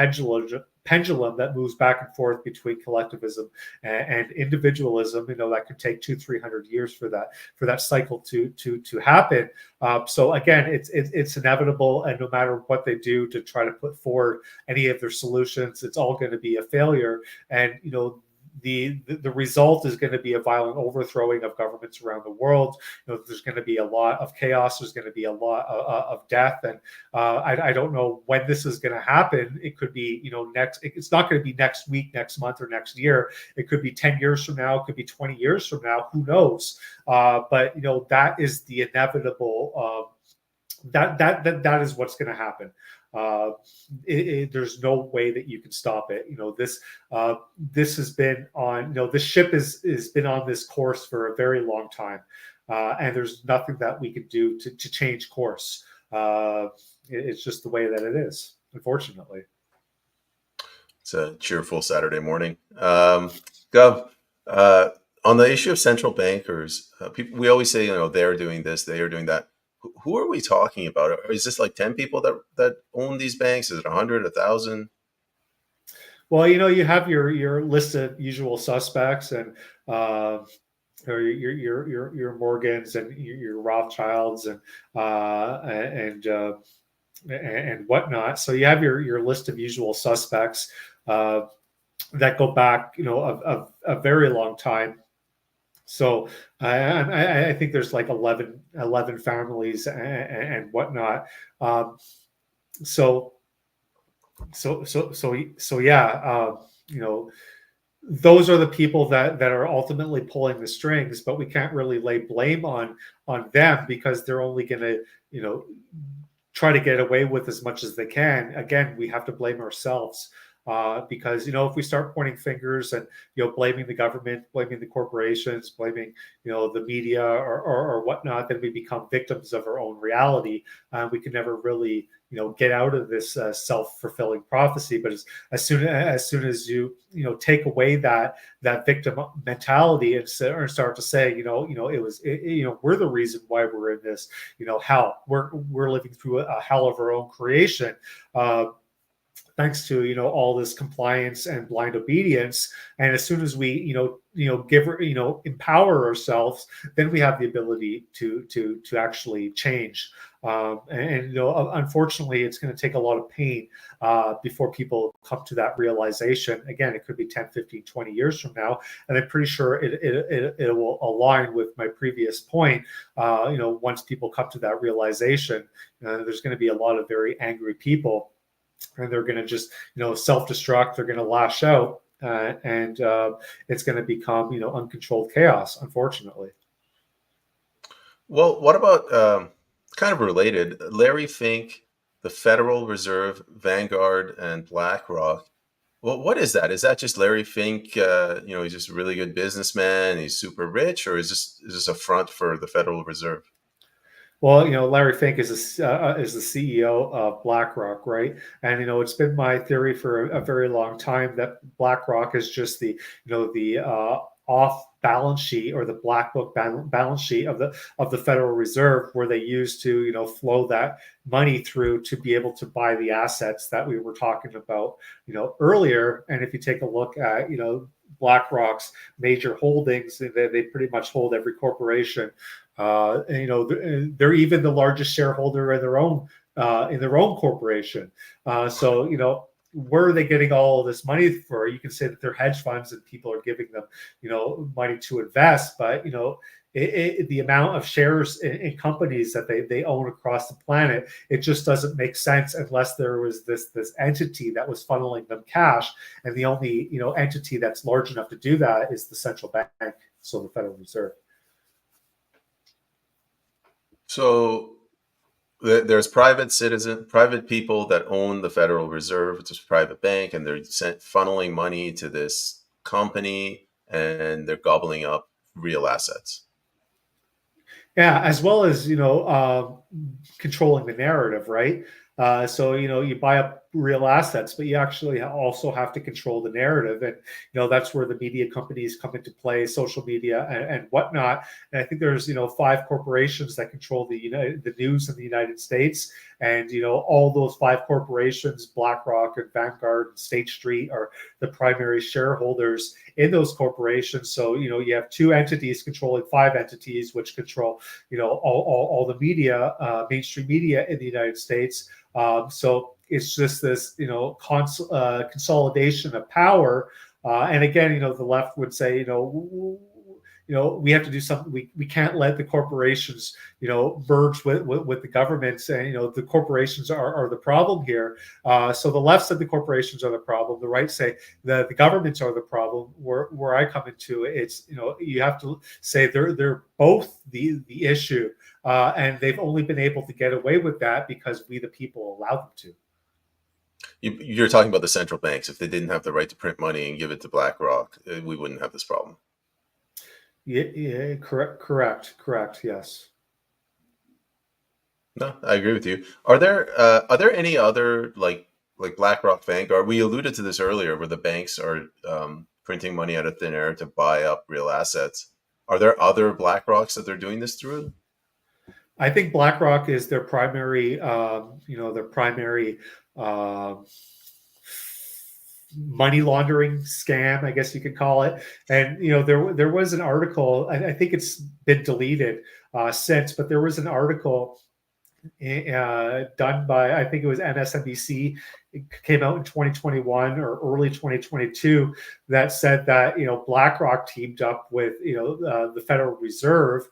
[SPEAKER 2] pendulum that moves back and forth between collectivism and individualism. That could take 200-300 years for that cycle to happen. So again, it's inevitable, and no matter what they do to try to put forward any of their solutions, it's all going to be a failure. And the result is going to be a violent overthrowing of governments around the world. There's going to be a lot of chaos. There's going to be a lot of death, and I don't know when this is going to happen. It could be next. It's not going to be next week, next month, or next year. It could be 10 years from now. It could be 20 years from now. Who knows? But that is the inevitable. That is what's going to happen. There's no way that you can stop it. This has been on. This ship has been on this course for a very long time. and there's nothing that we could do to change course. It's just the way that it is, unfortunately.
[SPEAKER 1] It's a cheerful Saturday morning. Gov, uh, on the issue of central bankers, people, we always say, they're doing this, they are doing that. Who are we talking about? Is this like 10 people that own these banks? Is it 100, 1,000?
[SPEAKER 2] Well, you have your list of usual suspects, and or your Morgans and your Rothschilds and whatnot. So you have your list of usual suspects uh, that go back, a very long time. So I think there's like 11 families and whatnot. Um, so yeah, you know, those are the people that are ultimately pulling the strings, but we can't really lay blame on them because they're only going to, you know, try to get away with as much as they can. Again, we have to blame ourselves because if we start pointing fingers and blaming the government, blaming the corporations, blaming the media or whatnot, then we become victims of our own reality. We can never really get out of this self-fulfilling prophecy. But as soon as take away that victim mentality and start to say we're the reason why we're in this hell. We're living through a hell of our own creation. Thanks to all this compliance and blind obedience, and as soon as we empower ourselves, then we have the ability to actually change. And unfortunately, it's going to take a lot of pain before people come to that realization. Again, it could be 10, 15, 20 years from now, and I'm pretty sure it will align with my previous point. Once people come to that realization, there's going to be a lot of very angry people, and they're going to just self-destruct. They're going to lash out, and it's going to become uncontrolled chaos, unfortunately.
[SPEAKER 1] Well, what about kind of related? Larry Fink, the Federal Reserve, Vanguard, and BlackRock. Well, what is that? Is that just Larry Fink? He's just a really good businessman. He's super rich, or is this a front for the Federal Reserve?
[SPEAKER 2] Well, Larry Fink is the CEO of BlackRock, right? And it's been my theory for a very long time that BlackRock is just the off balance sheet, or the black book balance sheet of the Federal Reserve, where they used to flow that money through to be able to buy the assets that we were talking about earlier. And if you take a look at BlackRock's major holdings, they pretty much hold every corporation. They're even the largest shareholder in their own corporation. So where are they getting all of this money for? You can say that they're hedge funds and people are giving them money to invest, but the amount of shares in companies that they own across the planet, it just doesn't make sense unless there was this entity that was funneling them cash, and the only entity that's large enough to do that is the central bank, so the Federal Reserve.
[SPEAKER 1] So there's private people that own the Federal Reserve. It's a private bank, and they're funneling money to this company, and they're gobbling up real assets.
[SPEAKER 2] Yeah, as well as controlling the narrative, right? So you buy up real assets, but you actually also have to control the narrative, and that's where the media companies come into play, social media and whatnot. And I think there's 5 corporations that control the news in the United States, and all those 5 corporations, BlackRock and Vanguard and State Street, are the primary shareholders in those corporations. So you have 2 entities controlling 5 entities, which control all the media, mainstream media in the United States. So it's just this consolidation of power. And again, the left would say we have to do something. We can't let the corporations merge with the governments, and the corporations are the problem here. So the left said the corporations are the problem. The right say the governments are the problem. Where I come into it, it's you have to say they're both the issue, and they've only been able to get away with that because we the people allowed them to.
[SPEAKER 1] You're talking about the central banks. If they didn't have the right to print money and give it to BlackRock, we wouldn't have this problem.
[SPEAKER 2] Yeah, correct. Yes.
[SPEAKER 1] No, I agree with you. Are there any other like BlackRock Bank? Or we alluded to this earlier, where the banks are printing money out of thin air to buy up real assets. Are there other BlackRocks that they're doing this through?
[SPEAKER 2] I think BlackRock is their primary, their primary um, money laundering scam, I guess you could call it. And there was an article. I think it's been deleted since, but there was an article done by, I think it was MSNBC. It came out in 2021 or early 2022 that said that BlackRock teamed up with the Federal Reserve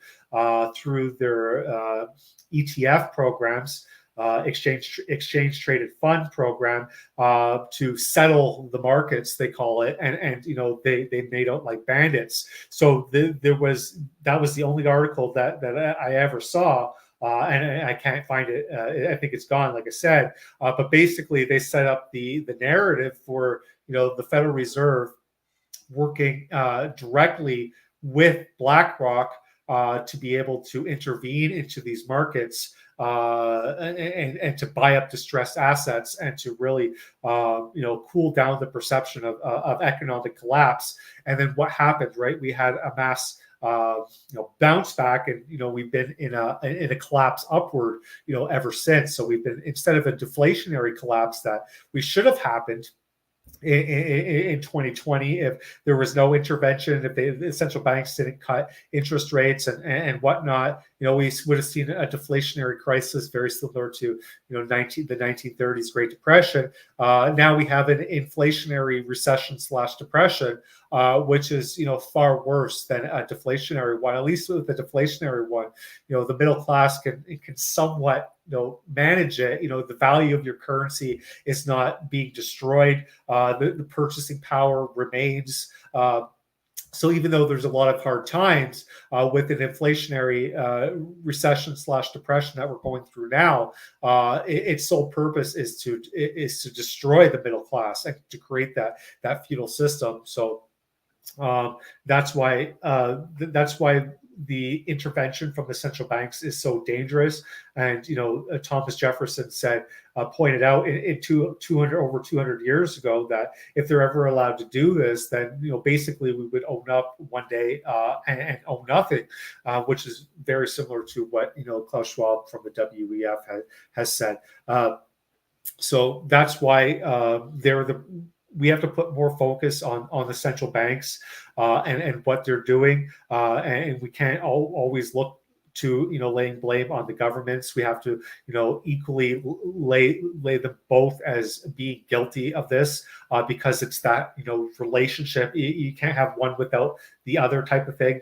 [SPEAKER 2] through their ETF programs, exchange traded fund program, to settle the markets, they call it, and they made out like bandits. So that was the only article that I ever saw, and I can't find it. I think it's gone, like I said. But basically, they set up the narrative for the Federal Reserve working directly with BlackRock to be able to intervene into these markets, and to buy up distressed assets, and to really cool down the perception of economic collapse. And then what happened, right? We had a mass bounce back, and we've been in a collapse upward ever since. So we've been, instead of a deflationary collapse that we should have happened in 2020, if there was no intervention, if the central banks didn't cut interest rates and whatnot, we would have seen a deflationary crisis very similar to the 1930s Great Depression. Now we have an inflationary recession slash depression, which is far worse than a deflationary one. At least with the deflationary one, the middle class can somewhat manage it. The value of your currency is not being destroyed. The purchasing power remains. So even though there's a lot of hard times with an inflationary recession slash depression that we're going through now, its sole purpose is to destroy the middle class and to create that feudal system. So that's why the intervention from the central banks is so dangerous. And Thomas Jefferson pointed out in 200 years ago that if they're ever allowed to do this, then basically we would own up one day and own nothing, which is very similar to what Klaus Schwab from the WEF has said. So that's why we have to put more focus on the central banks and what they're doing, and we can't always look to laying blame on the governments. We have to equally lay them both as being guilty of this, because it's that relationship. You can't have one without the other type of thing.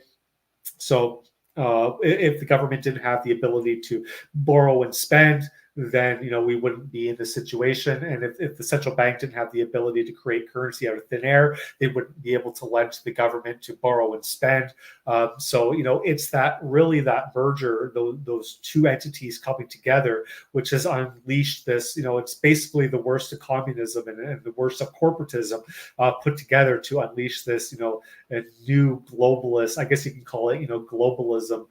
[SPEAKER 2] So if the government didn't have the ability to borrow and spend, then we wouldn't be in this situation. And if the central bank didn't have the ability to create currency out of thin air, they wouldn't be able to lend to the government to borrow and spend. So it's that merger, those two entities coming together, which has unleashed this. It's basically the worst of communism and the worst of corporatism put together to unleash this a new globalist, I guess you can call it globalism,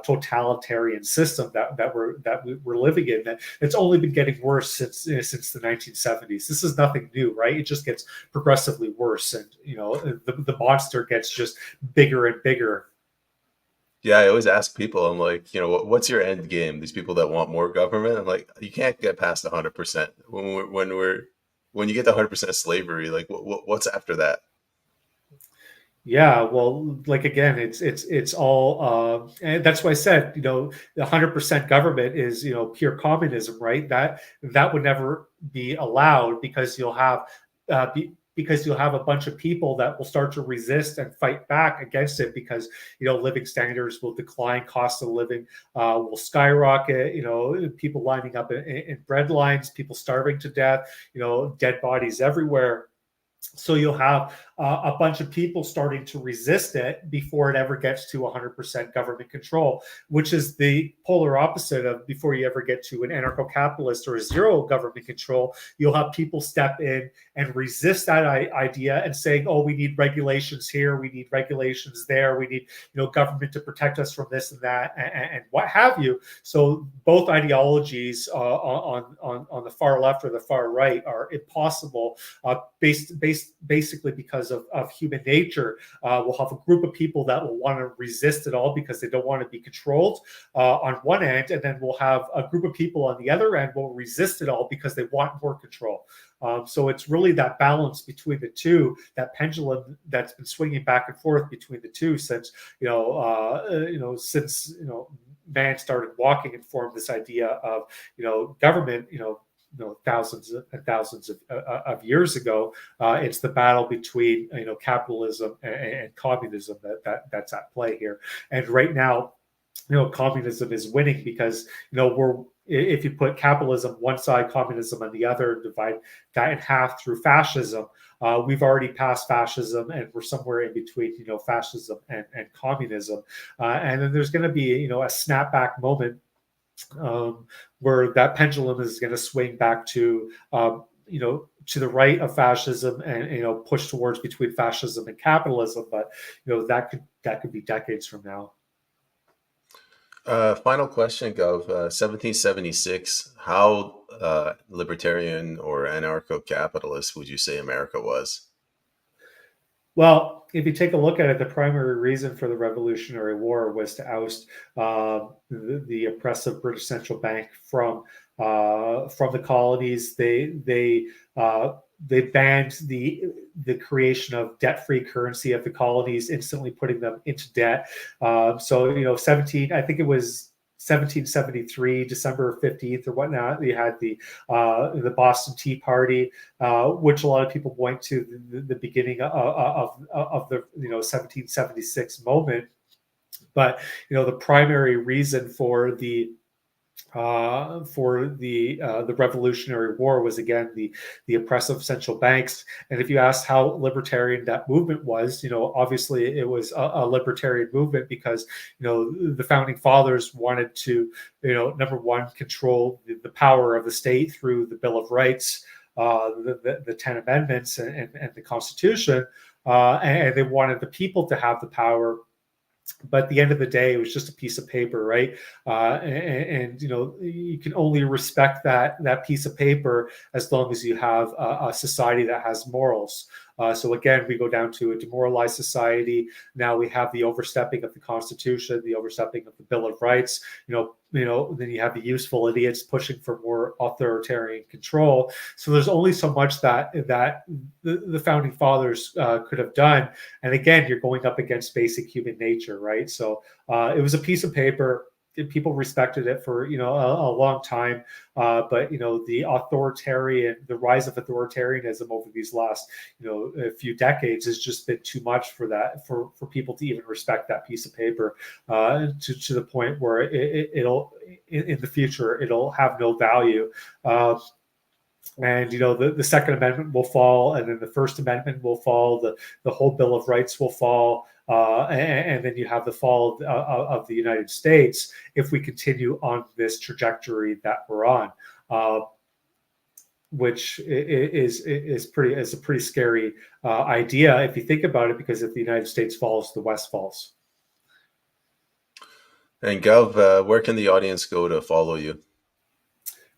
[SPEAKER 2] totalitarian system that we're living in. That it's only been getting worse since the 1970s. This is nothing new, right? It just gets progressively worse, and the monster gets just bigger and bigger.
[SPEAKER 1] Yeah, I always ask people, I'm like, what's your end game? These people that want more government, I'm like, you can't get past 100%. When you get to 100% slavery, like what's after that?
[SPEAKER 2] Yeah, well, like again, it's all, and that's why I said, 100% government is pure communism, right? That would never be allowed, because because you'll have a bunch of people that will start to resist and fight back against it, because living standards will decline, cost of living will skyrocket. People lining up in bread lines, people starving to death. Dead bodies everywhere. So you'll have a bunch of people starting to resist it before it ever gets to 100% government control, which is the polar opposite of before you ever get to an anarcho-capitalist or a zero government control. You'll have people step in and resist that idea and saying, oh, we need regulations here, we need regulations there, we need government to protect us from this and that, and what have you. So both ideologies on the far left or the far right are impossible, basically because of human nature. We'll have a group of people that will want to resist it all because they don't want to be controlled on one end, and then we'll have a group of people on the other end will resist it all because they want more control. So it's really that balance between the two, that pendulum that's been swinging back and forth between the two since man started walking and formed this idea of government thousands and thousands of years ago. It's the battle between capitalism and communism that's at play here. And right now, communism is winning because we're if you put capitalism one side, communism on the other, divide that in half through fascism, we've already passed fascism and we're somewhere in between, fascism and communism. And then there's going to be, a snapback moment where that pendulum is going to swing back to, to the right of fascism and, push towards between fascism and capitalism. But, that could be decades from now.
[SPEAKER 1] Final question, Gov. 1776. How libertarian or anarcho-capitalist would you say America was?
[SPEAKER 2] Well, if you take a look at it, the primary reason for the Revolutionary War was to oust the oppressive British central bank from the colonies. They banned the creation of debt-free currency of the colonies, instantly putting them into debt. So 1773, December 15th or whatnot, you had the Boston Tea Party, which a lot of people point to the beginning of the 1776 moment. But the primary reason for the Revolutionary War was again the oppressive central banks. And if you ask how libertarian that movement was, obviously it was a libertarian movement because the founding fathers wanted to number one, control the power of the state through the Bill of Rights, the 10 Amendments and the Constitution, and they wanted the people to have the power. But at the end of the day, it was just a piece of paper, right? And you can only respect that piece of paper as long as you have a society that has morals. So again, we go down to a demoralized society. Now we have the overstepping of the Constitution, the overstepping of the Bill of Rights. Then you have the useful idiots pushing for more authoritarian control. So there's only so much that the founding fathers could have done. And again, you're going up against basic human nature, right? So it was a piece of paper. People respected it for a long time, but the rise of authoritarianism over these last a few decades has just been too much for people to even respect that piece of paper, to the point where it'll in the future it'll have no value. And the Second Amendment will fall, and then the First Amendment will fall. The whole Bill of Rights will fall, and then you have the fall of the United States if we continue on this trajectory that we're on, which is a pretty scary idea if you think about it. Because if the United States falls, the West falls.
[SPEAKER 1] And Gov, where can the audience go to follow you?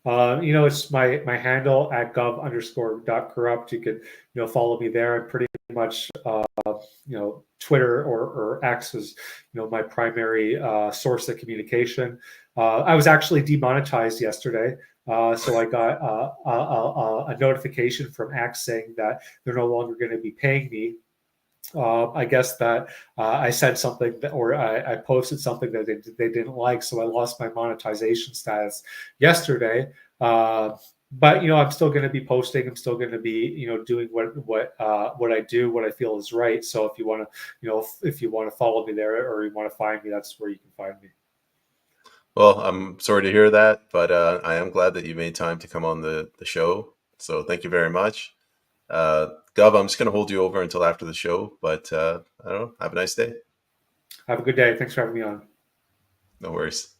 [SPEAKER 2] It's my handle at Gov_.corrupt. You could follow me there. I'm pretty much Twitter or X is my primary source of communication. I was actually demonetized yesterday, so I got a notification from X saying that they're no longer going to be paying me. I guess that I said something or I posted something that they didn't like, so I lost my monetization status yesterday. But I'm still going to be posting. I'm still going to be doing what I do, what I feel is right. So if you want to follow me there or you want to find me, that's where you can find me.
[SPEAKER 1] Well, I'm sorry to hear that, but I am glad that you made time to come on the show. So thank you very much. Gov, I'm just going to hold you over until after the show, but I don't know. Have a nice day.
[SPEAKER 2] Have a good day. Thanks for having me on.
[SPEAKER 1] No worries.